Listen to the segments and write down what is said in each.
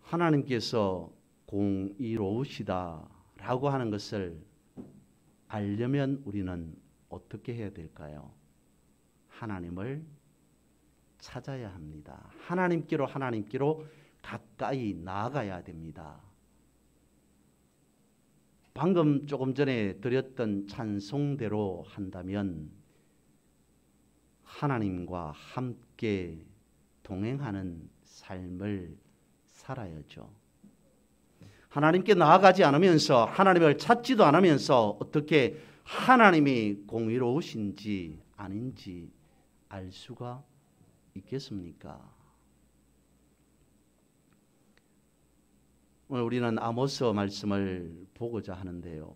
하나님께서 공의로우시다라고 하는 것을 알려면 우리는 어떻게 해야 될까요? 하나님을 찾아야 합니다. 하나님께로 가까이 나아가야 됩니다. 방금 조금 전에 드렸던 찬송대로 한다면 하나님과 함께 동행하는 삶을 살아야죠. 하나님께 나아가지 않으면서 하나님을 찾지도 않으면서 어떻게 하나님이 공의로우신지 아닌지 알 수가 있겠습니까? 오늘 우리는 아모스 말씀을 보고자 하는데요.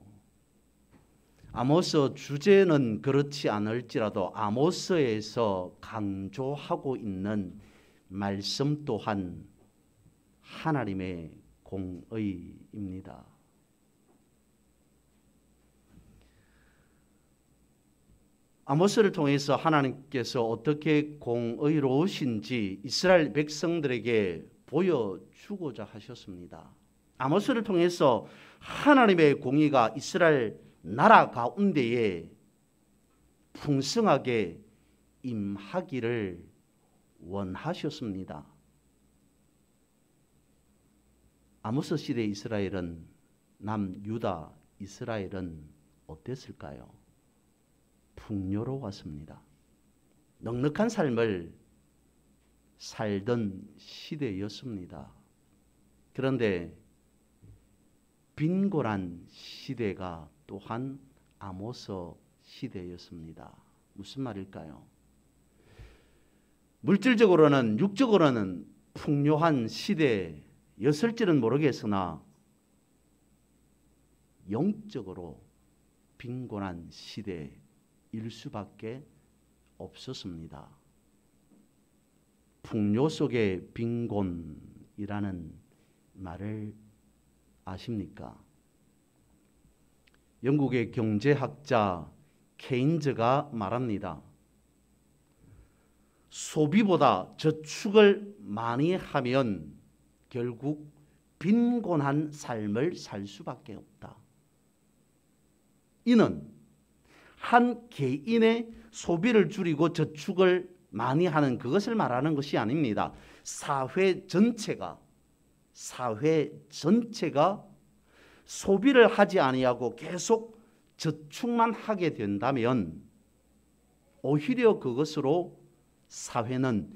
아모스 주제는 그렇지 않을지라도 아모스에서 강조하고 있는 말씀 또한 하나님의 공의입니다. 아모스를 통해서 하나님께서 어떻게 공의로우신지 이스라엘 백성들에게 보여주고자 하셨습니다. 아모스를 통해서 하나님의 공의가 이스라엘 나라 가운데에 풍성하게 임하기를 원하셨습니다. 아모스 시대 이스라엘은 남유다 이스라엘은 어땠을까요? 풍요로웠습니다. 넉넉한 삶을 살던 시대였습니다. 그런데 빈곤한 시대가 또한 아모스 시대였습니다. 무슨 말일까요? 물질적으로는 육적으로는 풍요한 시대였을지는 모르겠으나 영적으로 빈곤한 시대일 수밖에 없었습니다. 풍요 속의 빈곤이라는 말을 아십니까? 영국의 경제학자 케인즈가 말합니다. 소비보다 저축을 많이 하면 결국 빈곤한 삶을 살 수밖에 없다. 이는 한 개인의 소비를 줄이고 저축을 많이 하는 그것을 말하는 것이 아닙니다. 사회 전체가 소비를 하지 아니하고 계속 저축만 하게 된다면 오히려 그것으로 사회는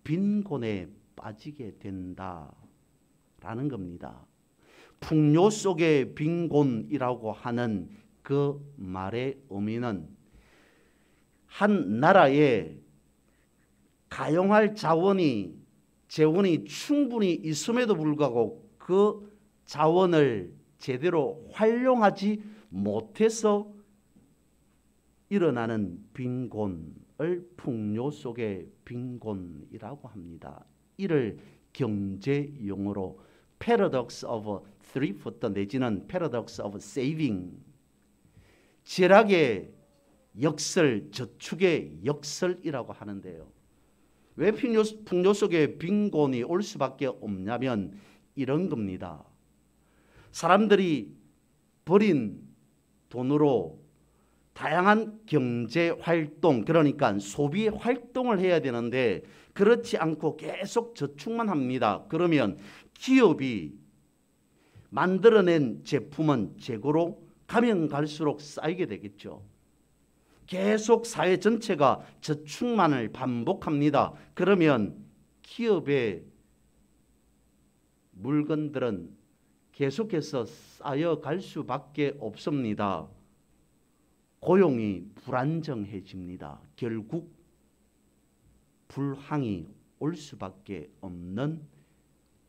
빈곤에 빠지게 된다라는 겁니다. 풍요 속의 빈곤이라고 하는 그 말의 의미는 한 나라에 가용할 재원이 충분히 있음에도 불구하고 그 자원을 제대로 활용하지 못해서 일어나는 빈곤을 풍요 속의 빈곤이라고 합니다. 이를 경제 용어로 paradox of thrift 내지는 paradox of saving, 제락의 역설, 저축의 역설이라고 하는데요. 왜 풍요 속에 빈곤이 올 수밖에 없냐면 이런 겁니다. 사람들이 버린 돈으로 다양한 경제 활동, 그러니까 소비 활동을 해야 되는데 그렇지 않고 계속 저축만 합니다. 그러면 기업이 만들어낸 제품은 재고로 가면 갈수록 쌓이게 되겠죠. 계속 사회 전체가 저축만을 반복합니다. 그러면 기업의 물건들은 계속해서 쌓여갈 수밖에 없습니다. 고용이 불안정해집니다. 결국 불황이 올 수밖에 없는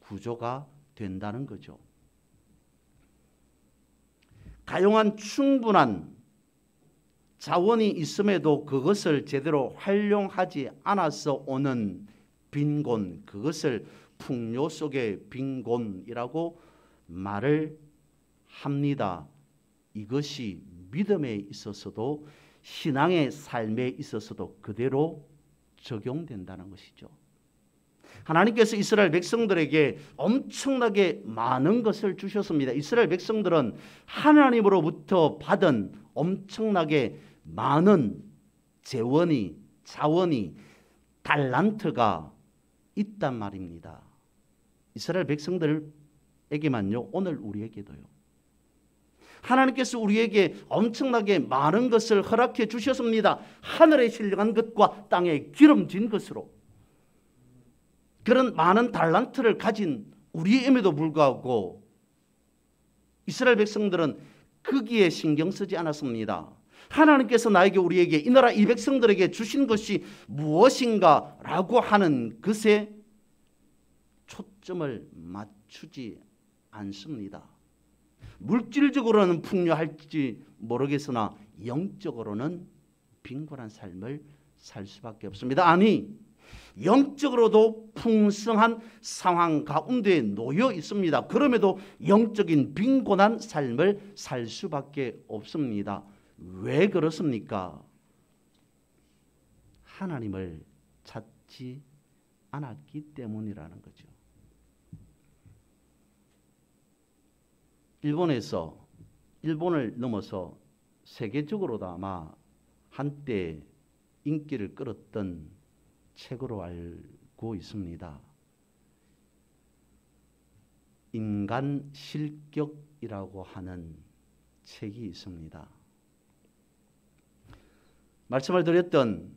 구조가 된다는 거죠. 가용한 충분한 자원이 있음에도 그것을 제대로 활용하지 않아서 오는 빈곤, 그것을 풍요 속의 빈곤이라고 말을 합니다. 이것이 믿음에 있어서도 신앙의 삶에 있어서도 그대로 적용된다는 것이죠. 하나님께서 이스라엘 백성들에게 엄청나게 많은 것을 주셨습니다. 이스라엘 백성들은 하나님으로부터 받은 엄청나게 많은 재원이, 자원이, 달란트가 있단 말입니다. 이스라엘 백성들에게만요, 오늘 우리에게도요. 하나님께서 우리에게 엄청나게 많은 것을 허락해 주셨습니다. 하늘에 신령한 것과 땅에 기름진 것으로. 그런 많은 달란트를 가진 우리임에도 불구하고 이스라엘 백성들은 거기에 신경 쓰지 않았습니다. 하나님께서 나에게, 우리에게, 이 나라 이 백성들에게 주신 것이 무엇인가 라고 하는 것에 초점을 맞추지 않습니다. 물질적으로는 풍요할지 모르겠으나 영적으로는 빈곤한 삶을 살 수밖에 없습니다. 아니, 영적으로도 풍성한 상황 가운데 놓여 있습니다. 그럼에도 영적인 빈곤한 삶을 살 수밖에 없습니다. 왜 그렇습니까? 하나님을 찾지 않았기 때문이라는 거죠. 일본을 넘어서 세계적으로도 아마 한때 인기를 끌었던 책으로 알고 있습니다. 인간 실격이라고 하는 책이 있습니다. 말씀을 드렸던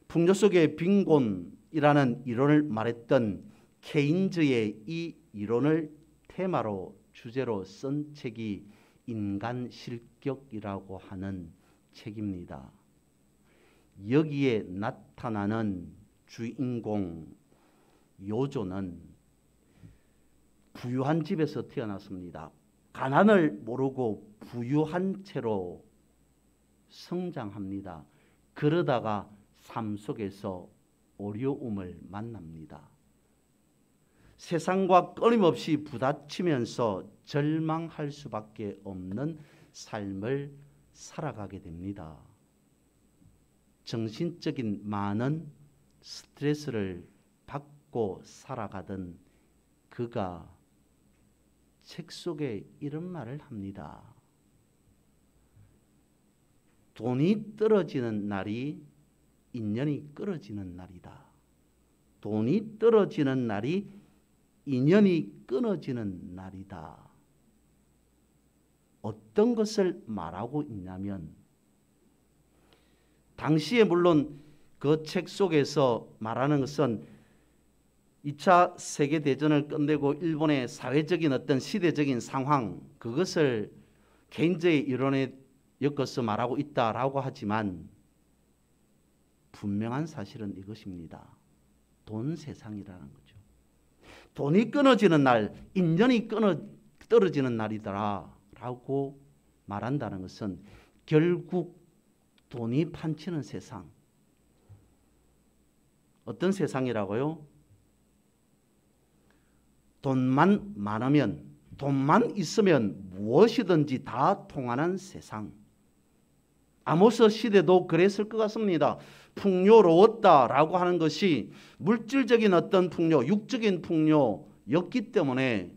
풍요 속의 빈곤이라는 이론을 말했던 케인즈의 이 이론을 테마로 주제로 쓴 책이 인간 실격이라고 하는 책입니다. 여기에 나타나는 주인공 요조는 부유한 집에서 태어났습니다. 가난을 모르고 부유한 채로 성장합니다. 그러다가 삶 속에서 어려움을 만납니다. 세상과 끊임없이 부딪히면서 절망할 수밖에 없는 삶을 살아가게 됩니다. 정신적인 많은 스트레스를 받고 살아가던 그가 책 속에 이런 말을 합니다. 돈이 떨어지는 날이 인연이 끊어지는 날이다. 돈이 떨어지는 날이 인연이 끊어지는 날이다. 어떤 것을 말하고 있냐면, 당시에 물론 그 책 속에서 말하는 것은 2차 세계대전을 끝내고 일본의 사회적인 어떤 시대적인 상황, 그것을 케인즈의 이론에 엮어서 말하고 있다라고 하지만 분명한 사실은 이것입니다. 돈 세상이라는 거죠. 돈이 끊어지는 날, 인연이 떨어지는 날이더라라고 말한다는 것은 결국 돈이 판치는 세상. 어떤 세상이라고요? 돈만 많으면, 돈만 있으면 무엇이든지 다 통하는 세상. 아모스 시대도 그랬을 것 같습니다. 풍요로웠다라고 하는 것이 물질적인 어떤 풍요, 육적인 풍요였기 때문에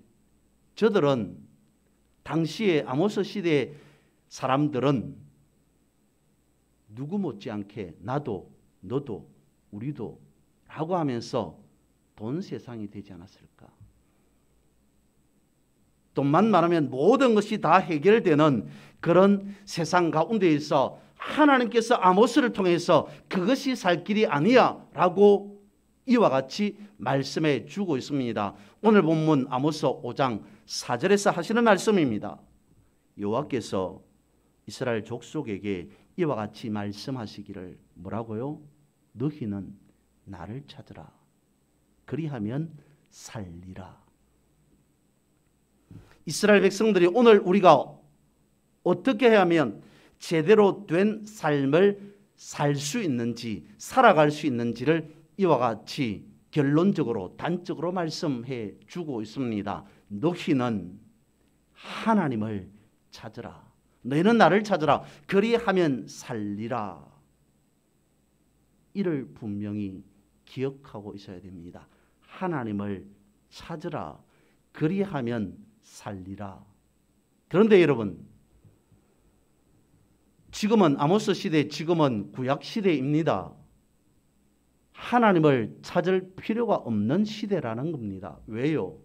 저들은, 당시에 아모스 시대의 사람들은 누구 못지않게 나도, 너도, 우리도 라고 하면서 돈 세상이 되지 않았을까? 돈만 많으면 모든 것이 다 해결되는 그런 세상 가운데에서 하나님께서 아모스를 통해서 그것이 살 길이 아니야 라고 이와 같이 말씀해 주고 있습니다. 오늘 본문 아모스 5장 4절에서 하시는 말씀입니다. 여호와께서 이스라엘 족속에게 이와 같이 말씀하시기를 뭐라고요? 너희는 나를 찾으라. 그리하면 살리라. 이스라엘 백성들이 오늘 우리가 어떻게 해야 하면 제대로 된 삶을 살 수 있는지, 살아갈 수 있는지를 이와 같이 결론적으로, 단적으로 말씀해 주고 있습니다. 너희는 하나님을 찾으라. 너희는 나를 찾으라. 그리하면 살리라. 이를 분명히 기억하고 있어야 됩니다. 하나님을 찾으라. 그리하면 살리라. 그런데 여러분, 지금은 아모스 시대, 지금은 구약 시대입니다. 하나님을 찾을 필요가 없는 시대라는 겁니다. 왜요?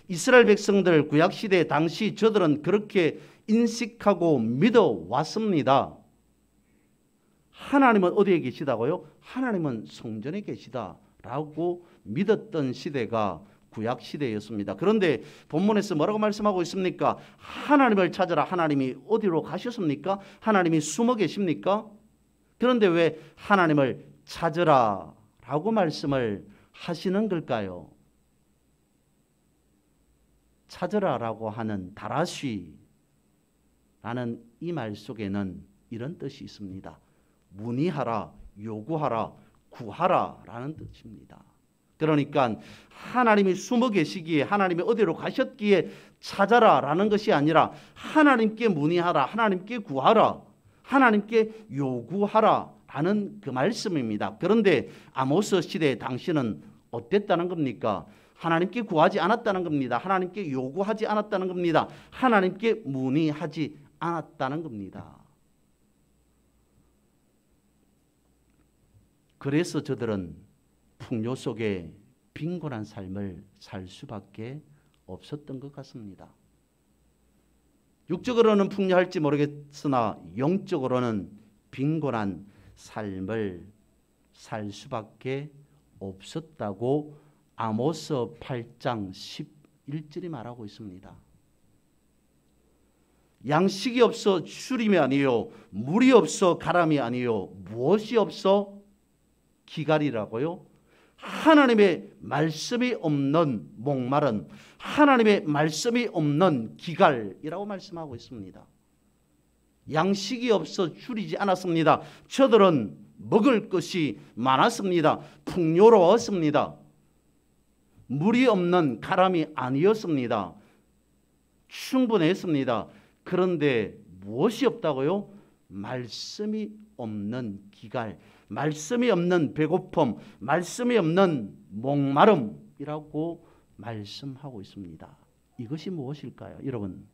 이스라엘 백성들 구약 시대 당시 저들은 그렇게 인식하고 믿어 왔습니다. 하나님은 어디에 계시다고요? 하나님은 성전에 계시다라고 믿었던 시대가 구약 시대였습니다. 그런데 본문에서 뭐라고 말씀하고 있습니까? 하나님을 찾으라. 하나님이 어디로 가셨습니까? 하나님이 숨어 계십니까? 그런데 왜 하나님을 찾으라 라고 말씀을 하시는 걸까요? 찾으라라고 하는 다라쉬라는 이 말 속에는 이런 뜻이 있습니다. 문의하라, 요구하라, 구하라 라는 뜻입니다. 그러니까 하나님이 숨어 계시기에, 하나님이 어디로 가셨기에 찾아라 라는 것이 아니라 하나님께 문의하라, 하나님께 구하라, 하나님께 요구하라 라는 그 말씀입니다. 그런데 아모스 시대 당시는 어땠다는 겁니까? 하나님께 구하지 않았다는 겁니다. 하나님께 요구하지 않았다는 겁니다. 하나님께 문의하지 않았다는 겁니다. 그래서 저들은 풍요 속에 빈곤한 삶을 살 수밖에 없었던 것 같습니다. 육적으로는 풍요할지 모르겠으나 영적으로는 빈곤한 삶을 살 수밖에 없었다고 아모스 8장 11절이 말하고 있습니다. 양식이 없어 추림이 아니요, 물이 없어 가람이 아니요, 무엇이 없어 기갈이라고요? 하나님의 말씀이 없는 목마른, 하나님의 말씀이 없는 기갈이라고 말씀하고 있습니다. 양식이 없어 줄이지 않았습니다. 저들은 먹을 것이 많았습니다. 풍요로웠습니다. 물이 없는 가람이 아니었습니다. 충분했습니다. 그런데 무엇이 없다고요? 말씀이 없는 기갈, 말씀이 없는 배고픔, 말씀이 없는 목마름이라고 말씀하고 있습니다. 이것이 무엇일까요? 여러분,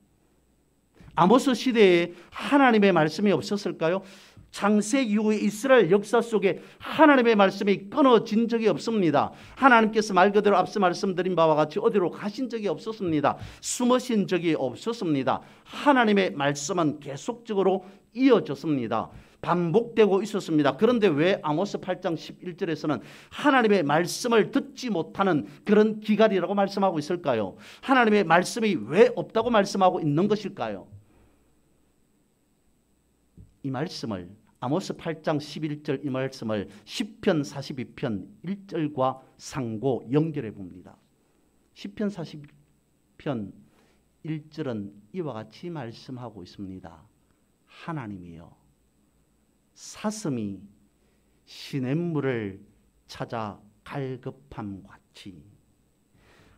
아모스 시대에 하나님의 말씀이 없었을까요? 창세 이후의 이스라엘 역사 속에 하나님의 말씀이 끊어진 적이 없습니다. 하나님께서 말 그대로 앞서 말씀드린 바와 같이 어디로 가신 적이 없었습니다. 숨으신 적이 없었습니다. 하나님의 말씀은 계속적으로 이어졌습니다. 반복되고 있었습니다. 그런데 왜 아모스 8장 11절에서는 하나님의 말씀을 듣지 못하는 그런 기갈이라고 말씀하고 있을까요? 하나님의 말씀이 왜 없다고 말씀하고 있는 것일까요? 이 말씀을, 아모스 8장 11절 이 말씀을 시편 42편 1절과 상고 연결해 봅니다. 시편 42편 1절은 이와 같이 말씀하고 있습니다. 하나님이여, 사슴이 시냇물을 찾아 갈급함 같이,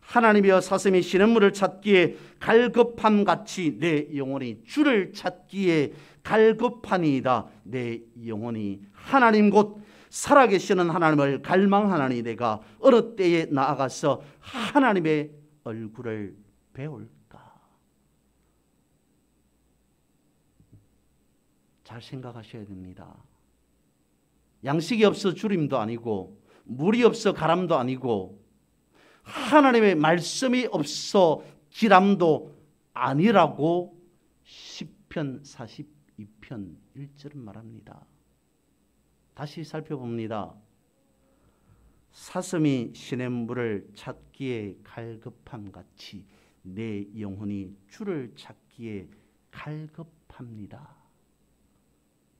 하나님이여, 사슴이 시냇물을 찾기에 갈급함 같이 내 영혼이 주를 찾기에 갈급하니이다. 내 영혼이 하나님 곧 살아계시는 하나님을 갈망하나니 내가 어느 때에 나아가서 하나님의 얼굴을 배울까? 잘 생각하셔야 됩니다. 양식이 없어 주림도 아니고 물이 없어 가람도 아니고 하나님의 말씀이 없어 기람도 아니라고 시편 42편 1절은 말합니다. 다시 살펴봅니다. 사슴이 시냇물을 찾기에 갈급함 같이 내 영혼이 주를 찾기에 갈급합니다.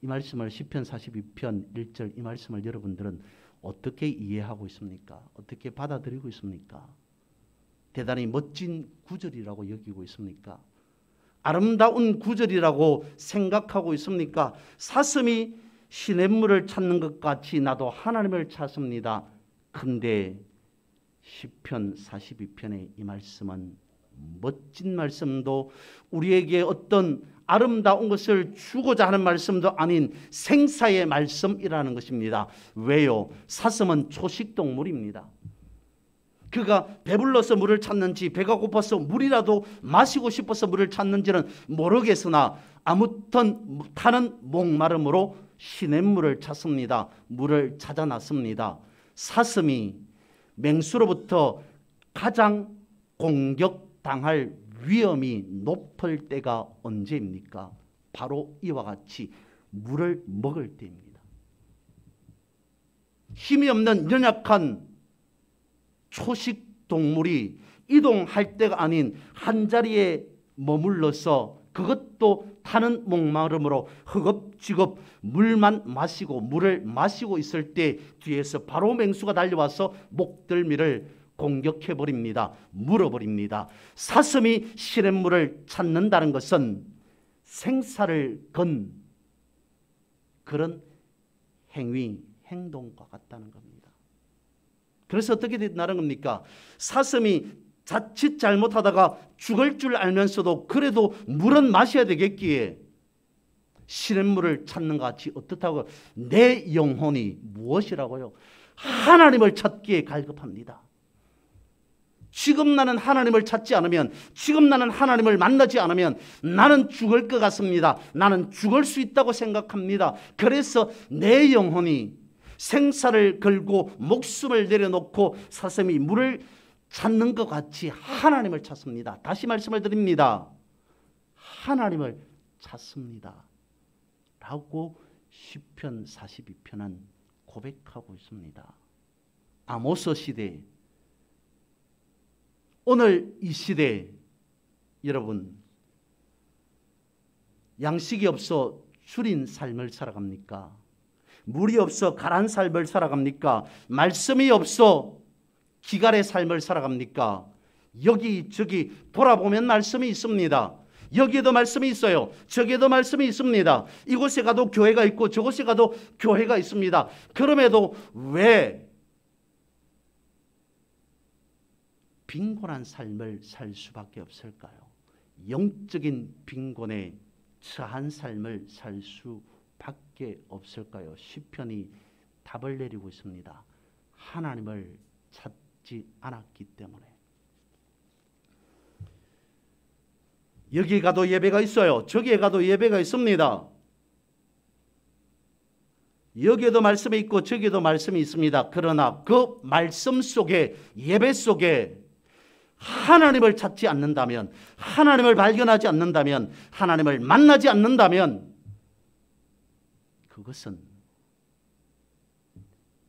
이 말씀을 시편 42편 1절 이 말씀을 여러분들은 어떻게 이해하고 있습니까? 어떻게 받아들이고 있습니까? 대단히 멋진 구절이라고 여기고 있습니까? 아름다운 구절이라고 생각하고 있습니까? 사슴이 시냇물을 찾는 것 같이 나도 하나님을 찾습니다. 근데 시편 42편의 이 말씀은 멋진 말씀도 우리에게 어떤 아름다운 것을 주고자 하는 말씀도 아닌 생사의 말씀이라는 것입니다. 왜요? 사슴은 초식동물입니다. 그가 배불러서 물을 찾는지 배가 고파서 물이라도 마시고 싶어서 물을 찾는지는 모르겠으나 아무튼 타는 목마름으로 시냇물을 찾습니다. 물을 찾아놨습니다. 사슴이 맹수로부터 가장 공격당할 위험이 높을 때가 언제입니까? 바로 이와 같이 물을 먹을 때입니다. 힘이 없는 연약한 초식 동물이 이동할 때가 아닌 한자리에 머물러서 그것도 타는 목마름으로 허겁지겁 물만 마시고 물을 마시고 있을 때 뒤에서 바로 맹수가 달려와서 목덜미를 공격해버립니다. 물어버립니다. 사슴이 시냇물을 찾는다는 것은 생사를 건 그런 행동과 같다는 겁니다. 그래서 어떻게 된다는 겁니까? 사슴이 자칫 잘못하다가 죽을 줄 알면서도 그래도 물은 마셔야 되겠기에 시냇물을 찾는 것 같이 어떻다고 내 영혼이 무엇이라고요? 하나님을 찾기에 갈급합니다. 지금 나는 하나님을 찾지 않으면, 지금 나는 하나님을 만나지 않으면 나는 죽을 것 같습니다. 나는 죽을 수 있다고 생각합니다. 그래서 내 영혼이 생사를 걸고 목숨을 내려놓고 사슴이 물을 찾는 것 같이 하나님을 찾습니다. 다시 말씀을 드립니다. 하나님을 찾습니다. 라고 시편 42편은 고백하고 있습니다. 아모스 시대, 오늘 이 시대 여러분 양식이 없어 줄인 삶을 살아갑니까? 물이 없어 가란 삶을 살아갑니까? 말씀이 없어 기갈의 삶을 살아갑니까? 여기저기 돌아보면 말씀이 있습니다. 여기에도 말씀이 있어요. 저기에도 말씀이 있습니다. 이곳에 가도 교회가 있고 저곳에 가도 교회가 있습니다. 그럼에도 왜 빈곤한 삶을 살 수밖에 없을까요? 영적인 빈곤에 처한 삶을 살 수밖에 없을까요? 시편이 답을 내리고 있습니다. 하나님을 찾지 않았기 때문에. 여기 가도 예배가 있어요. 저기에 가도 예배가 있습니다. 여기에도 말씀이 있고 저기에도 말씀이 있습니다. 그러나 그 말씀 속에, 예배 속에 하나님을 찾지 않는다면, 하나님을 발견하지 않는다면, 하나님을 만나지 않는다면 그것은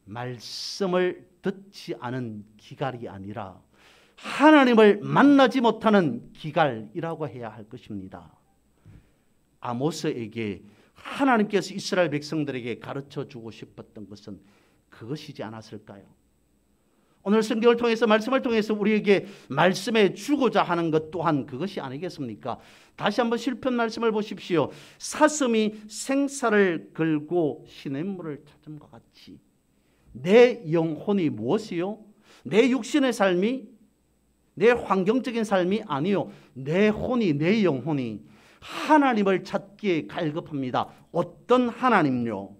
말씀을 듣지 않은 기갈이 아니라 하나님을 만나지 못하는 기갈이라고 해야 할 것입니다. 아모스에게 하나님께서 이스라엘 백성들에게 가르쳐주고 싶었던 것은 그것이지 않았을까요? 오늘 성경을 통해서, 말씀을 통해서 우리에게 말씀해 주고자 하는 것 또한 그것이 아니겠습니까? 다시 한번 시편 말씀을 보십시오. 사슴이 생사를 걸고 시냇물을 찾음과 같이 내 영혼이 무엇이요? 내 육신의 삶이, 내 환경적인 삶이 아니요, 내 혼이, 내 영혼이 하나님을 찾기에 갈급합니다. 어떤 하나님요?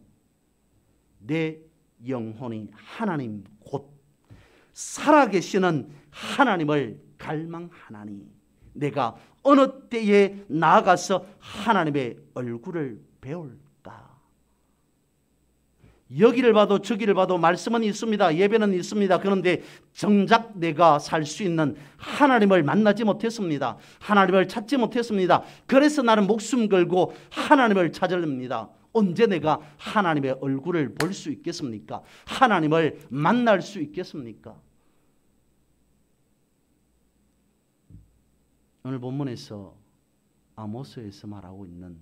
내 영혼이 하나님 곧 살아계시는 하나님을 갈망하나니 내가 어느 때에 나아가서 하나님의 얼굴을 배울까? 여기를 봐도 저기를 봐도 말씀은 있습니다. 예배는 있습니다. 그런데 정작 내가 살 수 있는 하나님을 만나지 못했습니다. 하나님을 찾지 못했습니다. 그래서 나는 목숨 걸고 하나님을 찾으렵니다. 언제 내가 하나님의 얼굴을 볼 수 있겠습니까? 하나님을 만날 수 있겠습니까? 오늘 본문에서 아모스에서 말하고 있는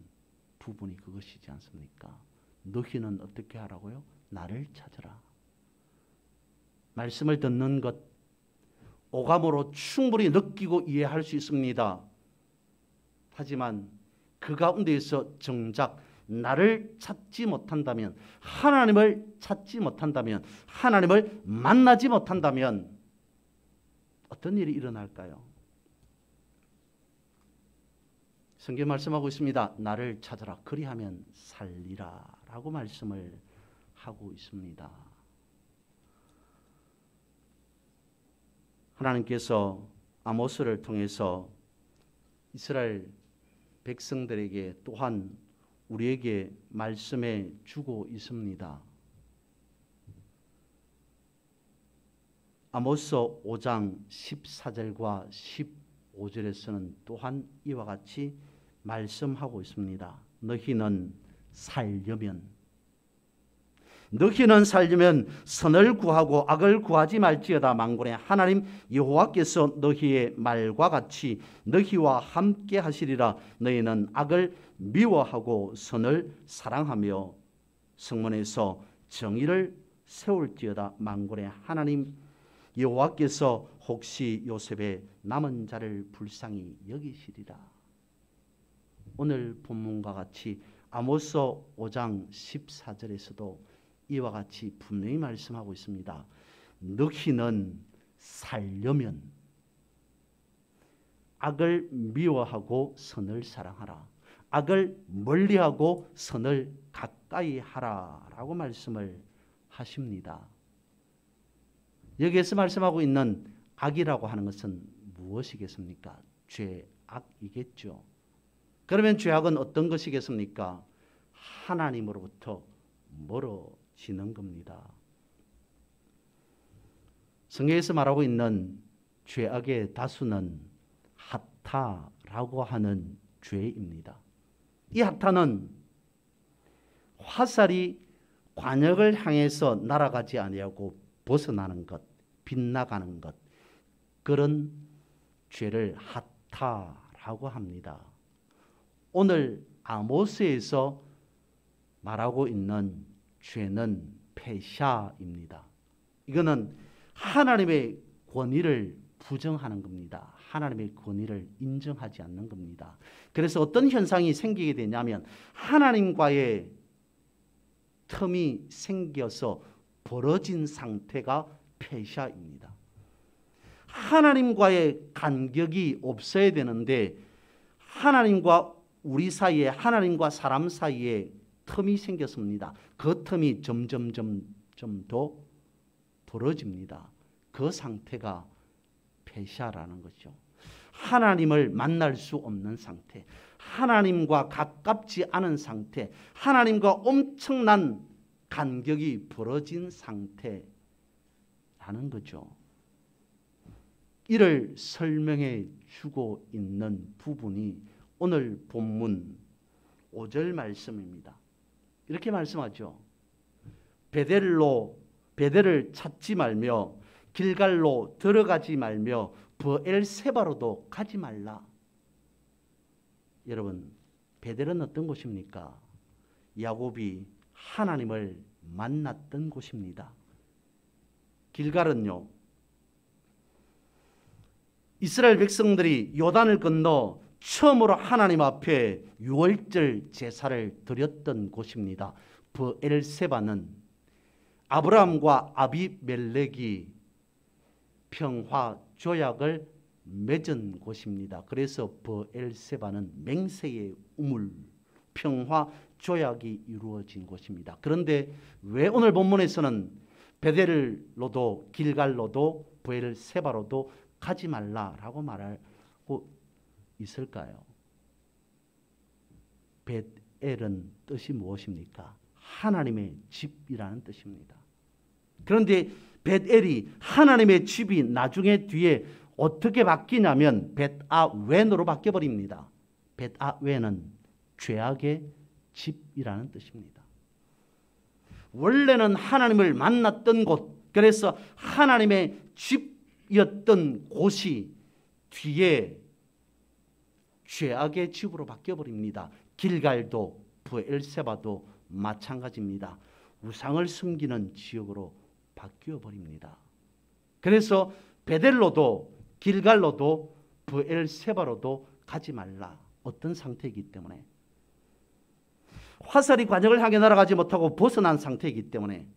부분이 그것이지 않습니까? 너희는 어떻게 하라고요? 나를 찾으라. 말씀을 듣는 것 오감으로 충분히 느끼고 이해할 수 있습니다. 하지만 그 가운데에서 정작 나를 찾지 못한다면, 하나님을 찾지 못한다면, 하나님을 만나지 못한다면 어떤 일이 일어날까요? 성경 말씀하고 있습니다. 나를 찾으라. 그리하면 살리라. 라고 말씀을 하고 있습니다. 하나님께서 아모스를 통해서 이스라엘 백성들에게 또한 우리에게 말씀해 주고 있습니다. 아모스 5장 14절과 15절에서는 또한 이와 같이 말씀하고 있습니다. 너희는 살려면 선을 구하고 악을 구하지 말지어다. 만군의 하나님 여호와께서 너희의 말과 같이 너희와 함께 하시리라. 너희는 악을 미워하고 선을 사랑하며 성문에서 정의를 세울지어다. 만군의 하나님 여호와께서 혹시 요셉의 남은 자를 불쌍히 여기시리라. 오늘 본문과 같이 아모스 5장 14절에서도 이와 같이 분명히 말씀하고 있습니다. 너희는 살려면 악을 미워하고 선을 사랑하라. 악을 멀리하고 선을 가까이 하라 라고 말씀을 하십니다. 여기에서 말씀하고 있는 악이라고 하는 것은 무엇이겠습니까? 죄악이겠죠. 그러면 죄악은 어떤 것이겠습니까? 하나님으로부터 멀어지는 겁니다. 성경에서 말하고 있는 죄악의 다수는 하타라고 하는 죄입니다. 이 하타는 화살이 관역을 향해서 날아가지 아니하고 벗어나는 것, 빗나가는 것, 그런 죄를 하타라고 합니다. 오늘 아모스에서 말하고 있는 죄는 페샤입니다. 이거는 하나님의 권위를 부정하는 겁니다. 하나님의 권위를 인정하지 않는 겁니다. 그래서 어떤 현상이 생기게 되냐면 하나님과의 틈이 생겨서 벌어진 상태가 페샤입니다. 하나님과의 간격이 없어야 되는데 하나님과 우리 사이에, 하나님과 사람 사이에 틈이 생겼습니다. 그 틈이 점점 더 벌어집니다. 그 상태가 페샤라는 거죠. 하나님을 만날 수 없는 상태, 하나님과 가깝지 않은 상태, 하나님과 엄청난 간격이 벌어진 상태라는 거죠. 이를 설명해 주고 있는 부분이 오늘 본문 5절 말씀입니다. 이렇게 말씀하죠. 베델을 찾지 말며 길갈로 들어가지 말며 브엘세바로도 가지 말라. 여러분, 베델은 어떤 곳입니까? 야곱이 하나님을 만났던 곳입니다. 길갈은요, 이스라엘 백성들이 요단을 건너 처음으로 하나님 앞에 유월절 제사를 드렸던 곳입니다. 브엘세바는 아브라함과 아비멜렉이 평화 조약을 맺은 곳입니다. 그래서 브엘세바는 맹세의 우물, 평화 조약이 이루어진 곳입니다. 그런데 왜 오늘 본문에서는 베델로도 길갈로도 브엘세바로도 가지 말라라고 말하고 있을까요? 벳엘은 뜻이 무엇입니까? 하나님의 집이라는 뜻입니다. 그런데 벳엘이 하나님의 집이 나중에 뒤에 어떻게 바뀌냐면 벳아웬으로 바뀌어버립니다. 벳아웬은 죄악의 집이라는 뜻입니다. 원래는 하나님을 만났던 곳, 그래서 하나님의 집이었던 곳이 뒤에 죄악의 집으로 바뀌어버립니다. 길갈도 브엘세바도 마찬가지입니다. 우상을 숨기는 지역으로 바뀌어버립니다. 그래서 베델로도 길갈로도 브엘세바로도 가지 말라. 어떤 상태이기 때문에, 화살이 관역을 향해 날아가지 못하고 벗어난 상태이기 때문에,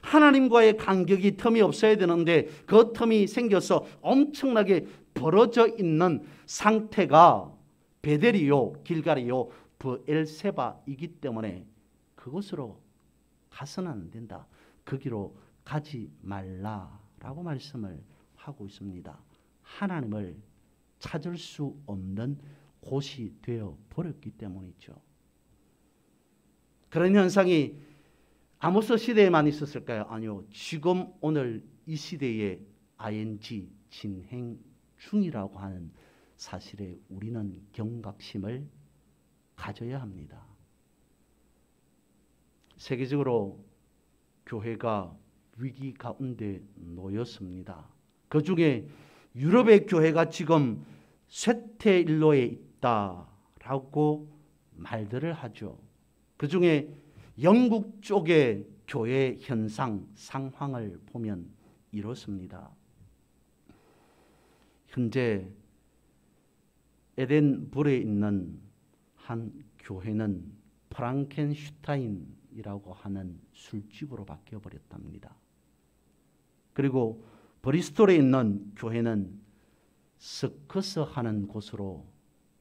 하나님과의 간격이 틈이 없어야 되는데 그 틈이 생겨서 엄청나게 벌어져 있는 상태가 베델이요 길갈이요 브엘세바이기 때문에 그곳으로 가서는 안 된다. 거기로 가지 말라라고 말씀을 하고 있습니다. 하나님을 찾을 수 없는 곳이 되어 버렸기 때문이죠. 그런 현상이 아모스 시대에만 있었을까요? 아니요. 지금 오늘 이 시대에 ing 진행 중이라고 하는 사실에 우리는 경각심을 가져야 합니다. 세계적으로 교회가 위기 가운데 놓였습니다. 그 중에 유럽의 교회가 지금 쇠퇴일로에 있다라고 말들을 하죠. 그 중에 영국 쪽의 교회 현상, 상황을 보면 이렇습니다. 현재 에덴불에 있는 한 교회는 프랑켄슈타인이라고 하는 술집으로 바뀌어버렸답니다. 그리고 브리스톨에 있는 교회는 서커스 하는 곳으로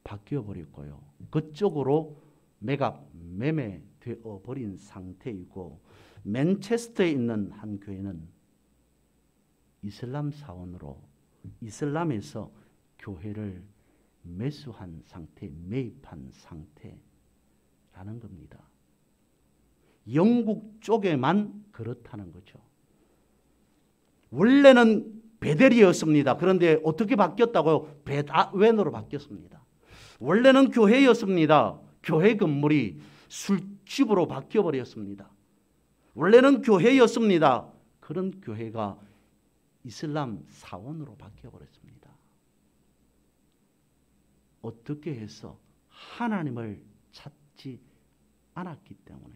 바뀌어버렸고요. 그쪽으로 매매되어 버린 상태이고, 맨체스터에 있는 한 교회는 이슬람 사원으로 이슬람에서 교회를 매수한 상태, 매입한 상태라는 겁니다. 영국 쪽에만 그렇다는 거죠. 원래는 베델이었습니다. 그런데 어떻게 바뀌었다고요? 베다웬으로 바뀌었습니다. 원래는 교회였습니다. 교회 건물이 술집으로 바뀌어버렸습니다. 원래는 교회였습니다. 그런 교회가 이슬람 사원으로 바뀌어버렸습니다. 어떻게 해서? 하나님을 찾지 않았기 때문에.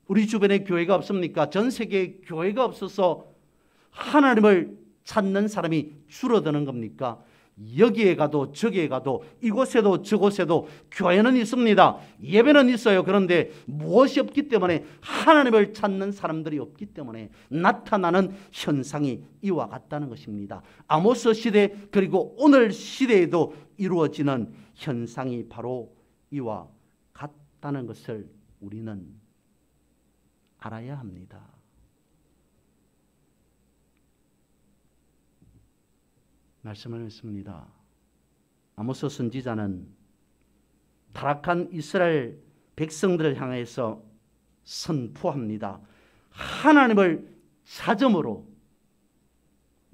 우리 주변에 교회가 없습니까? 전 세계에 교회가 없어서 하나님을 찾는 사람이 줄어드는 겁니까? 여기에 가도 저기에 가도 이곳에도 저곳에도 교회는 있습니다. 예배는 있어요. 그런데 무엇이 없기 때문에, 하나님을 찾는 사람들이 없기 때문에 나타나는 현상이 이와 같다는 것입니다. 아모스 시대 그리고 오늘 시대에도 이루어지는 현상이 바로 이와 같다는 것을 우리는 알아야 합니다. 말씀을 했습니다. 아모스 선지자는 타락한 이스라엘 백성들을 향해서 선포합니다. 하나님을 찾음으로,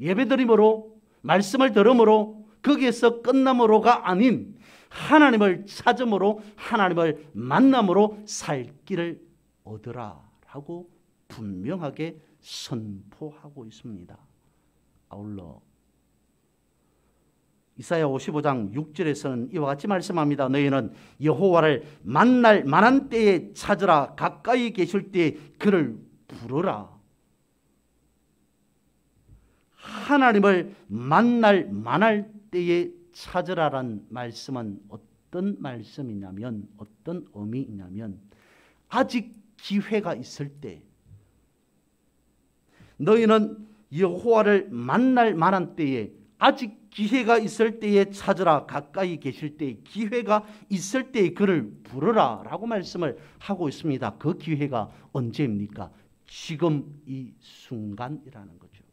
예배드림으로, 말씀을 들음으로, 거기에서 끝남으로가 아닌 하나님을 찾음으로, 하나님을 만남으로 살 길을 얻으라 라고 분명하게 선포하고 있습니다. 아울러 이사야 55장 6절에서는 이와 같이 말씀합니다. 너희는 여호와를 만날 만한 때에 찾으라. 가까이 계실 때에 그를 부르라. 하나님을 만날 만할 때에 찾으라란 말씀은 어떤 말씀이냐면, 어떤 의미이냐면, 아직 기회가 있을 때, 너희는 여호와를 만날 만한 때에, 아직 기회가 있을 때에 찾으라. 가까이 계실 때에, 기회가 있을 때에 그를 부르라 라고 말씀을 하고 있습니다. 그 기회가 언제입니까? 지금 이 순간이라는 거죠.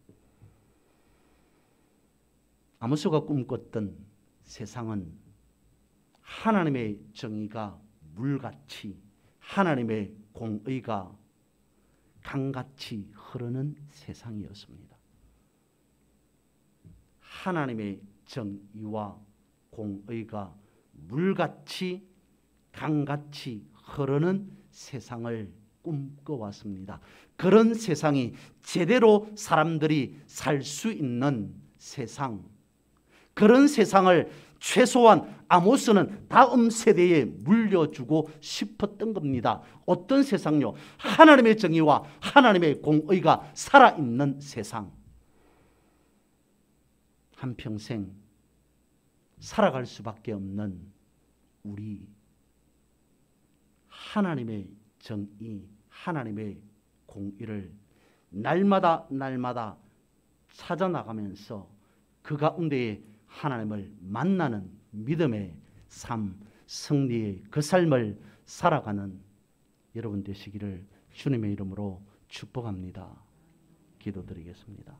아모스가 꿈꿨던 세상은 하나님의 정의가 물같이, 하나님의 공의가 강같이 흐르는 세상이었습니다. 하나님의 정의와 공의가 물같이 강같이 흐르는 세상을 꿈꿔왔습니다. 그런 세상이 제대로 사람들이 살 수 있는 세상, 그런 세상을 최소한 아모스는 다음 세대에 물려주고 싶었던 겁니다. 어떤 세상요? 하나님의 정의와 하나님의 공의가 살아있는 세상. 한평생 살아갈 수밖에 없는 우리, 하나님의 정의, 하나님의 공의를 날마다 날마다 찾아나가면서 그 가운데에 하나님을 만나는 믿음의 삶, 승리의 그 삶을 살아가는 여러분 되시기를 주님의 이름으로 축복합니다. 기도드리겠습니다.